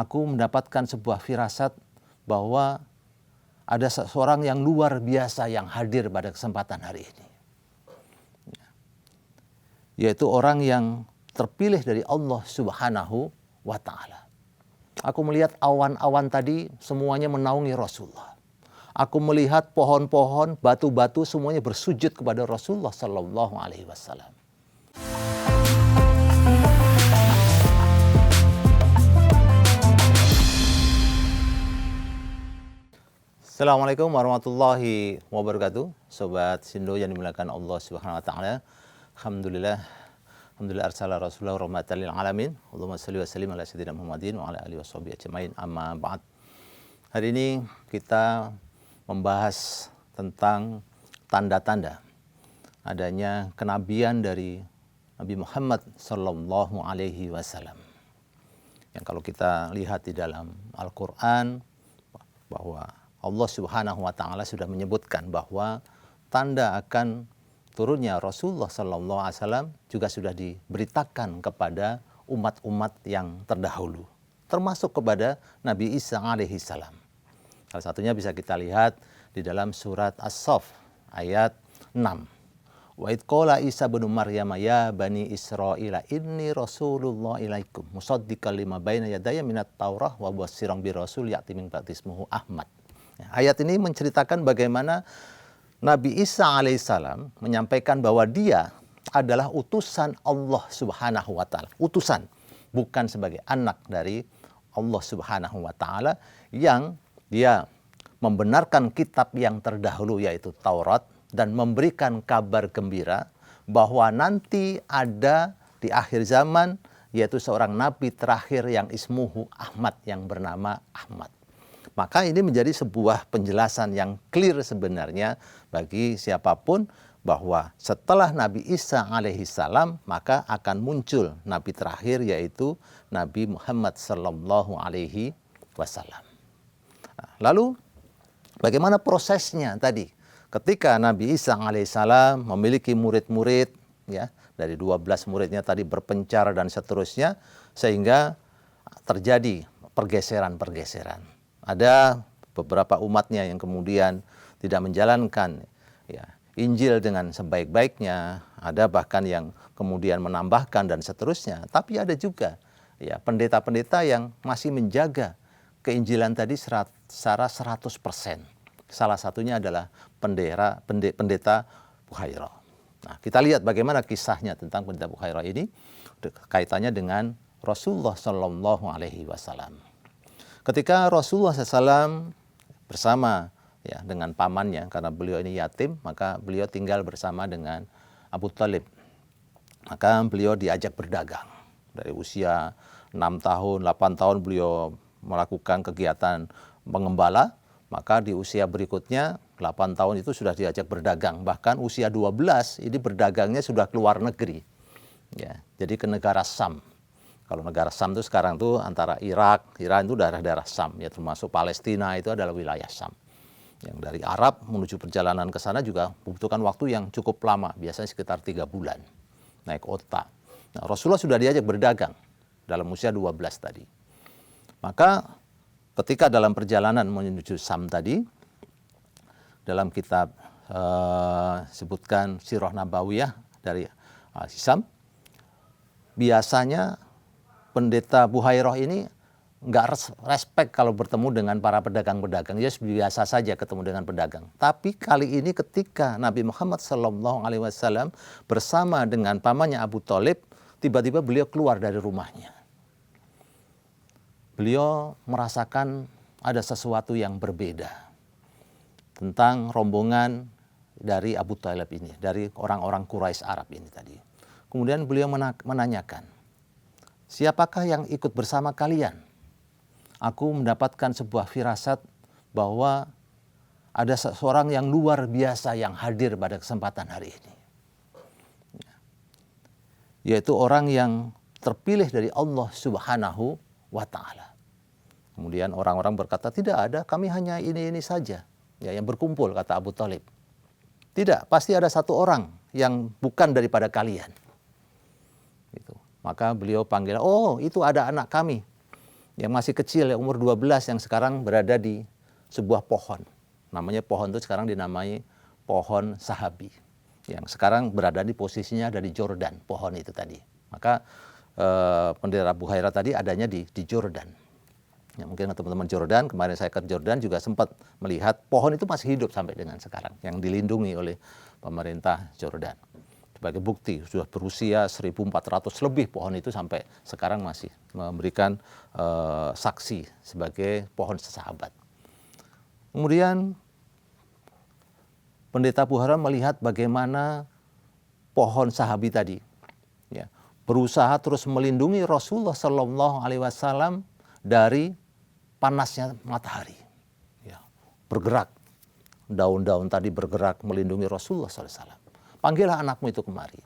aku mendapatkan sebuah firasat bahwa ada seseorang yang luar biasa yang hadir pada kesempatan hari ini. Yaitu orang yang terpilih dari Allah Subhanahu wa Ta'ala. Aku melihat awan-awan tadi semuanya menaungi Rasulullah. Aku melihat pohon-pohon, batu-batu semuanya bersujud kepada Rasulullah Sallallahu Alaihi Wasallam. Assalamualaikum warahmatullahi wabarakatuh. Sobat Sindo yang dimuliakan Allah Subhanahu wa Ta'ala. Alhamdulillah arsala Rasulullah rahmatan lil alamin. Allahumma shalli wa sallim ala sayyidina Muhammadin wa ala alihi washabihi ajmain. Amma ba'd. Hari ini kita membahas tentang tanda-tanda adanya kenabian dari Nabi Muhammad sallallahu alaihi wasallam. Yang kalau kita lihat di dalam Al-Qur'an bahwa Allah Subhanahu wa Ta'ala sudah menyebutkan bahwa tanda akan turunnya Rasulullah Sallallahu Alaihi Wasallam juga sudah diberitakan kepada umat-umat yang terdahulu, termasuk kepada Nabi Isa alaihi salam. Salah satunya bisa kita lihat di dalam surat As-Saff ayat 6. Wa id qala Isa bin Maryam ya bani Israila inni rasulullah ilaikum musaddiqan lima baina yadayya minat taurah wa basyiran bi rasul ya'ti min ba'di ismuhu Ahmad. Ayat ini menceritakan bagaimana Nabi Isa alaihissalam menyampaikan bahwa dia adalah utusan Allah Subhanahu wa Ta'ala. Utusan, bukan sebagai anak dari Allah Subhanahu wa Ta'ala yang dia membenarkan kitab yang terdahulu yaitu Taurat dan memberikan kabar gembira bahwa nanti ada di akhir zaman yaitu seorang nabi terakhir yang ismuhu Ahmad, yang bernama Ahmad. Maka ini menjadi sebuah penjelasan yang clear sebenarnya bagi siapapun bahwa setelah Nabi Isa alaihi salam maka akan muncul nabi terakhir yaitu Nabi Muhammad sallallahu alaihi wasallam. Lalu bagaimana prosesnya tadi? Ketika Nabi Isa alaihi salam memiliki murid-murid ya, dari 12 muridnya tadi berpencar dan seterusnya sehingga terjadi pergeseran-pergeseran. Ada beberapa umatnya yang kemudian tidak menjalankan ya, Injil dengan sebaik-baiknya. Ada bahkan yang kemudian menambahkan dan seterusnya. Tapi ada juga ya, pendeta-pendeta yang masih menjaga keinjilan tadi secara 100%. Salah satunya adalah pendeta Bukhairah. Nah, kita lihat bagaimana kisahnya tentang pendeta Bukhairah ini kaitannya dengan Rasulullah Sallallahu Alaihi Wasallam. Ketika Rasulullah SAW bersama ya, dengan pamannya, karena beliau ini yatim, maka beliau tinggal bersama dengan Abu Thalib. Maka beliau diajak berdagang. Dari usia 6 tahun, 8 tahun beliau melakukan kegiatan mengembala. Maka di usia berikutnya, 8 tahun itu sudah diajak berdagang. Bahkan usia 12, ini berdagangnya sudah keluar negeri. Ya, jadi ke negara Sam. Kalau negara Sam itu sekarang tuh antara Irak, Iran itu daerah-daerah Sam, ya termasuk Palestina itu adalah wilayah Sam. Yang dari Arab menuju perjalanan ke sana juga membutuhkan waktu yang cukup lama, biasanya sekitar 3 bulan naik onta. Nah, Rasulullah sudah diajak berdagang dalam usia 12 tadi. Maka ketika dalam perjalanan menuju Sam tadi, dalam kitab sebutkan Sirah Nabawiyah dari Sam, biasanya pendeta Bukhairah ini nggak respect kalau bertemu dengan para pedagang-pedagang. Ya biasa saja ketemu dengan pedagang. Tapi kali ini ketika Nabi Muhammad SAW bersama dengan pamannya Abu Thalib, tiba-tiba beliau keluar dari rumahnya. Beliau merasakan ada sesuatu yang berbeda tentang rombongan dari Abu Thalib ini, dari orang-orang Quraisy Arab ini tadi. Kemudian beliau menanyakan, siapakah yang ikut bersama kalian? Aku mendapatkan sebuah firasat bahwa ada seseorang yang luar biasa yang hadir pada kesempatan hari ini. Yaitu orang yang terpilih dari Allah Subhanahu wa Ta'ala. Kemudian orang-orang berkata, tidak ada, kami hanya ini saja ya, yang berkumpul, kata Abu Thalib. Tidak, pasti ada satu orang yang bukan daripada kalian. Gitu. Maka beliau panggil, oh itu ada anak kami. yang masih kecil, yang umur 12, yang sekarang berada di sebuah pohon. Namanya pohon itu sekarang dinamai pohon sahabi. Yang sekarang berada di posisinya ada di Jordan, pohon itu tadi. Maka pendeta Buhairah tadi adanya di Jordan. Ya, mungkin teman-teman Jordan, kemarin saya ke Jordan juga sempat melihat pohon itu masih hidup sampai dengan sekarang, yang dilindungi oleh pemerintah Jordan. Sebagai bukti sudah berusia 1400 lebih pohon itu sampai sekarang masih memberikan saksi sebagai pohon sesahabat. Kemudian pendeta Buhairah melihat bagaimana pohon sahabi tadi ya, berusaha terus melindungi Rasulullah Shallallahu Alaihi Wasallam dari panasnya matahari. Ya, bergerak, daun-daun tadi bergerak melindungi Rasulullah SAW. Panggillah anakmu itu kemari.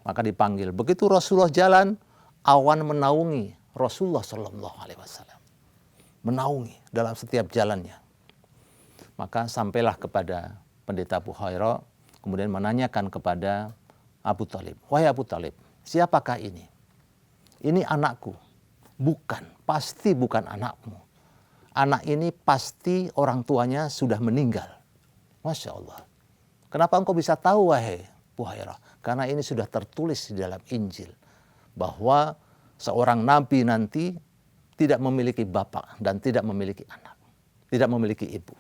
Maka dipanggil. Begitu Rasulullah jalan, awan menaungi Rasulullah SAW. Menaungi dalam setiap jalannya. Maka sampailah kepada pendeta Buhairah, kemudian menanyakan kepada Abu Talib. Wahai Abu Talib, siapakah ini? Ini anakku. Bukan, pasti bukan anakmu. Anak ini pasti orang tuanya sudah meninggal. Masya Allah. Kenapa engkau bisa tahu wahai Buhairah? Karena ini sudah tertulis di dalam Injil. Bahwa seorang nabi nanti tidak memiliki bapak dan tidak memiliki anak. Tidak memiliki ibu.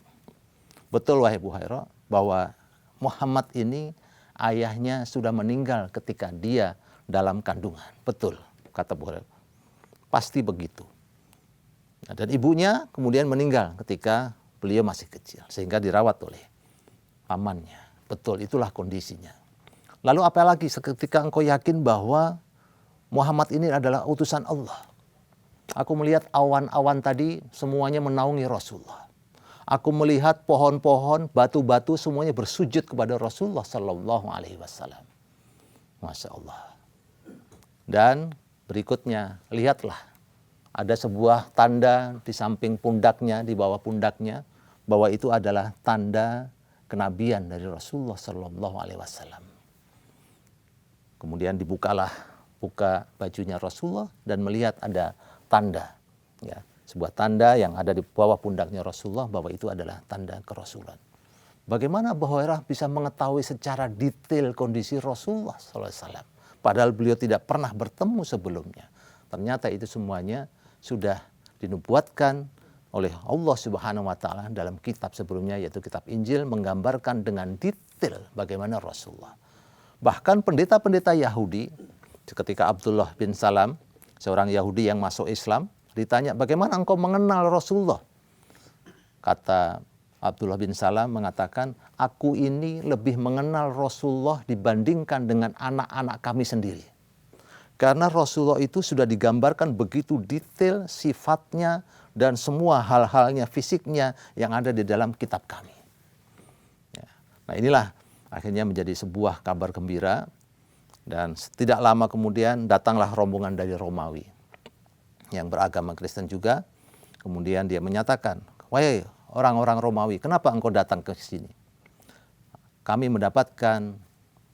Betul wahai Buhairah bahwa Muhammad ini ayahnya sudah meninggal ketika dia dalam kandungan. Betul, kata Buhairah. Pasti begitu. Dan ibunya kemudian meninggal ketika beliau masih kecil. Sehingga dirawat oleh pamannya. Betul, itulah kondisinya. Lalu apalagi ketika engkau yakin bahwa Muhammad ini adalah utusan Allah. Aku melihat awan-awan tadi semuanya menaungi Rasulullah. Aku melihat pohon-pohon, batu-batu semuanya bersujud kepada Rasulullah Sallallahu Alaihi Wasallam. Masya Allah. Dan berikutnya, lihatlah. Ada sebuah tanda di samping pundaknya, di bawah pundaknya, bahwa itu adalah tanda kenabian dari Rasulullah Sallallahu Alaihi Wasallam. Kemudian buka bajunya Rasulullah dan melihat ada tanda, ya, sebuah tanda yang ada di bawah pundaknya Rasulullah bahwa itu adalah tanda kerasulan. Bagaimana Abu Hurairah bisa mengetahui secara detail kondisi Rasulullah Sallallahu Alaihi Wasallam, padahal beliau tidak pernah bertemu sebelumnya? Ternyata itu semuanya sudah dinubuatkan oleh Allah Subhanahu wa taala dalam kitab sebelumnya, yaitu kitab Injil, menggambarkan dengan detail bagaimana Rasulullah. Bahkan pendeta-pendeta Yahudi, ketika Abdullah bin Salam, seorang Yahudi yang masuk Islam, ditanya, bagaimana engkau mengenal Rasulullah? Kata Abdullah bin Salam mengatakan, aku ini lebih mengenal Rasulullah dibandingkan dengan anak-anak kami sendiri. Karena Rasulullah itu sudah digambarkan begitu detail sifatnya dan semua hal-halnya, fisiknya yang ada di dalam kitab kami. Ya. Nah inilah akhirnya menjadi sebuah kabar gembira. Dan tidak lama kemudian datanglah rombongan dari Romawi yang beragama Kristen juga. Kemudian dia menyatakan, wahai orang-orang Romawi, kenapa engkau datang ke sini? Kami mendapatkan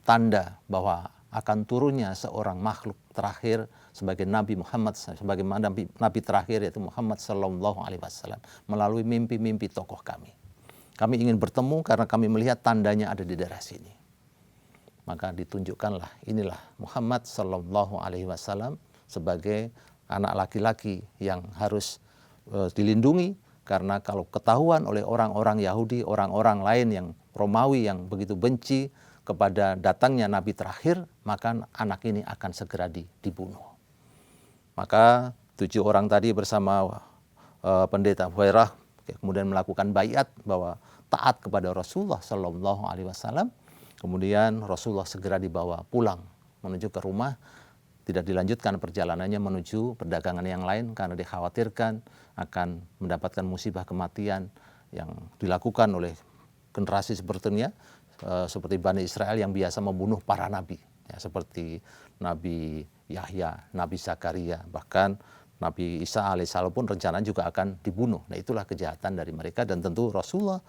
tanda bahwa akan turunnya seorang makhluk terakhir sebagai Nabi Muhammad, sebagai Nabi terakhir yaitu Muhammad Sallallahu Alaihi Wasallam melalui mimpi-mimpi tokoh kami. Kami ingin bertemu karena kami melihat tandanya ada di daerah sini. Maka ditunjukkanlah inilah Muhammad Sallallahu Alaihi Wasallam sebagai anak laki-laki yang harus dilindungi, karena kalau ketahuan oleh orang-orang Yahudi, orang-orang lain yang Romawi yang begitu benci kepada datangnya Nabi terakhir, maka anak ini akan segera dibunuh. Maka 7 orang tadi bersama pendeta Buhairah kemudian melakukan baiat bahwa taat kepada Rasulullah Sallallahu Alaihi Wasallam. Kemudian Rasulullah segera dibawa pulang menuju ke rumah, tidak dilanjutkan perjalanannya menuju perdagangan yang lain karena dikhawatirkan akan mendapatkan musibah kematian yang dilakukan oleh generasi sepertinya, seperti Bani Israel yang biasa membunuh para nabi, ya, seperti Nabi Yahya, Nabi Zakaria, bahkan Nabi Isa alaihissalam pun rencana juga akan dibunuh. Nah itulah kejahatan dari mereka dan tentu Rasulullah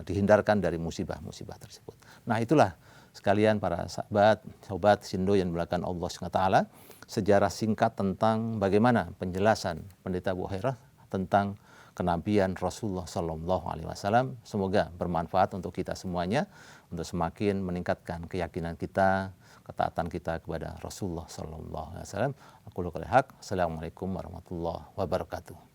dihindarkan dari musibah-musibah tersebut. Nah itulah sekalian para sahabat, sobat Sindo yang dimuliakan Allah SWT, sejarah singkat tentang bagaimana penjelasan Pendeta Abu Hurairah tentang kenabian Rasulullah Sallallahu Alaihi Wasallam. Semoga bermanfaat untuk kita semuanya, untuk semakin meningkatkan keyakinan kita, ketaatan kita kepada Rasulullah Sallallahu Alaihi Wasallam. Aku Assalamualaikum warahmatullahi wabarakatuh.